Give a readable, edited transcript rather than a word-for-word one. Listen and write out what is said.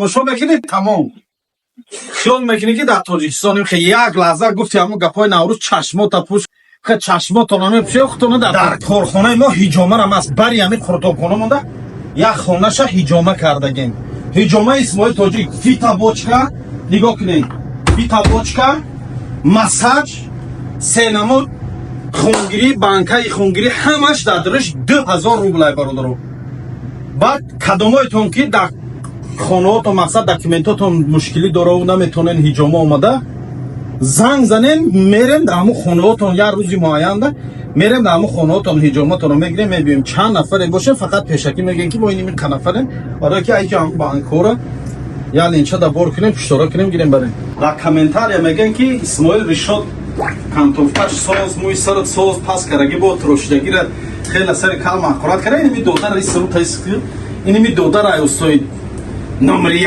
тамошо мекунед тамом. خیال میکنی که در تاجیکستانیم که یک لحظه گفتی همون گپای نوروز چشمات پوش که چشمات نمی پیش خودتون در کارخانه ما هیجامه هم است بری همین خورتابخانه مونده یک خانه‌ش هیجامه کردگیم هیجامه اسماعیل تاجیک فیتا بوچکا نگاه کنید فیتا بوچکا مساج سینما خونگیری بانکای خونگیری همش در درش 2000 روبل برادر بعد کدومایتون که در خانه‌هاتون مقصد داکیومنتاتون مشکلی داره و نمیتونن هیجامه اومده زنگ زنین میریم در همون خانه‌هاتون یه روزی معین ده میریم در همون خانه‌هاتون هیجاماتون رو میگیریم میبینیم چند نفر باشه فقط پیشکی میگن که ما اینیم چند نفرن برای که ایجا بانکورا یا لینچا دا بار کنیم پشتورا کنیم گیریم بریم در کامنتار میگن که اسماعیل رشاد کانتوفاش ساز موی سرت ساز پاس کرگی با تروشدگی را خیلی سر کلمه اخورات کرده اینمی دودر ای سرو تایسکتیر اینمی دودر ای استوید نمری